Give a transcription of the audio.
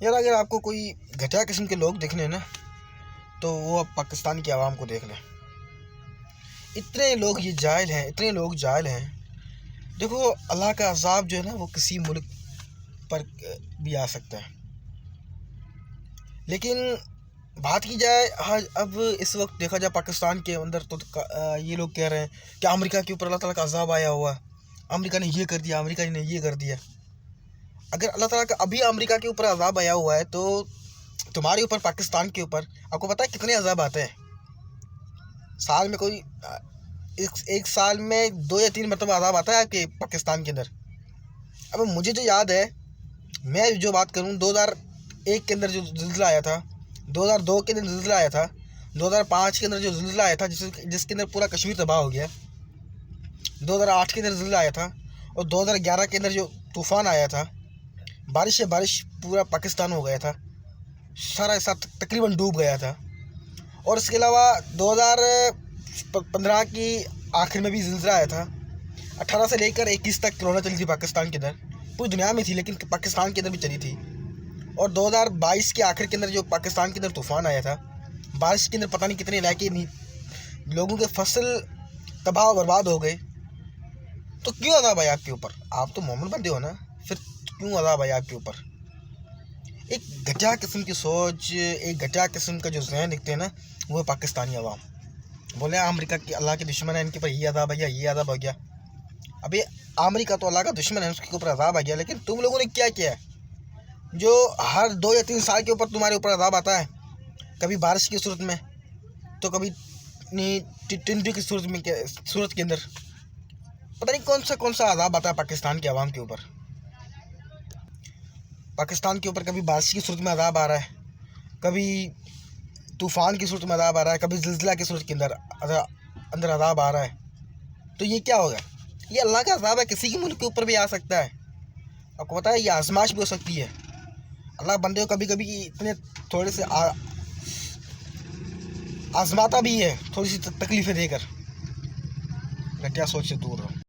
यार अगर आपको कोई घटिया किस्म के लोग देखने हैं ना, तो वो अब पाकिस्तान की आवाम को देख लें। इतने लोग ये जाहिल हैं, इतने लोग जाहिल हैं। देखो, अल्लाह का अज़ाब जो है ना, वो किसी मुल्क पर भी आ सकता है, लेकिन बात की जाए आज अब इस वक्त देखा जाए पाकिस्तान के अंदर, तो ये लोग कह रहे हैं कि अमेरिका के ऊपर अल्लाह ताला का अज़ाब आया हुआ है, अमेरिका ने ये कर दिया, अमेरिका ने ये कर दिया। अगर अल्लाह ताला का अभी अमेरिका के ऊपर अज़ाब आया हुआ है, तो तुम्हारे ऊपर, पाकिस्तान के ऊपर, आपको पता है कितने अज़ाब आते हैं साल में? कोई एक साल में 2 या 3 मरतबा अज़ाब आता है आपके पाकिस्तान के अंदर। अब मुझे जो याद है, मैं जो बात करूं, 2001 के अंदर जो ज़िल्ज़ला आया था, 2002 के अंदर ज़िल्ज़ला आया था, 2005 के अंदर जो ज़िल्ज़ला आया था जिसके अंदर पूरा कश्मीर तबाह हो गया, 2008 के अंदर ज़िल्ज़ला आया था, और 2011 के अंदर जो तूफ़ान आया था, बारिश से बारिश पूरा पाकिस्तान हो गया था, सारा साथ तकरीबन डूब गया था। और इसके अलावा 2015 की आखिर में भी ज़िल्ज़ला आया था। 18 से लेकर 21 तक कोरोना चली थी पाकिस्तान के अंदर, पूरी दुनिया में थी लेकिन पाकिस्तान के अंदर भी चली थी। और 2022 के आखिर के अंदर जो पाकिस्तान के अंदर तूफ़ान आया था, बारिश के अंदर पता नहीं कितने इलाके लोगों के फसल तबाह बर्बाद हो गए। तो क्यों अज़ाब आया आपके ऊपर? आप तो मोमिन बंदे हो ना, फिर क्यों अज़ाब आया आपके ऊपर? एक घटिया किस्म की सोच, एक घटिया किस्म का जो ज़हन दिखते हैं ना, वो है पाकिस्तानी अवाम। बोले अमेरिका की अल्लाह के दुश्मन है, इनके ऊपर ये अज़ाब आ गया, ये अज़ाब आ गया। अभी अमेरिका तो अल्लाह का दुश्मन है, उसके ऊपर अज़ाब आ गया, लेकिन तुम लोगों ने क्या किया है जो हर 2 या 3 साल के ऊपर तुम्हारे ऊपर अज़ाब आता है? कभी बारिश की सूरत में, तो कभी टिंडे की सूरत के अंदर। पता नहीं कौन सा अज़ाब आता है पाकिस्तान के अवाम के ऊपर। पाकिस्तान के ऊपर कभी बारिश की सूरत में अज़ाब आ रहा है, कभी तूफ़ान की सूरत में अज़ाब आ रहा है, कभी ज़िल्ज़ला की सूरत के अंदर अज़ाब आ रहा है। तो ये क्या होगा? ये अल्लाह का अज़ाब है, किसी के मुल्क के ऊपर भी आ सकता है। आपको पता है ये आजमाइश भी हो सकती है। अल्लाह बंदे को कभी कभी इतने थोड़े से आजमाता भी है, थोड़ी सी तकलीफ़ें देकर। घटिया सोच से दूर रहो।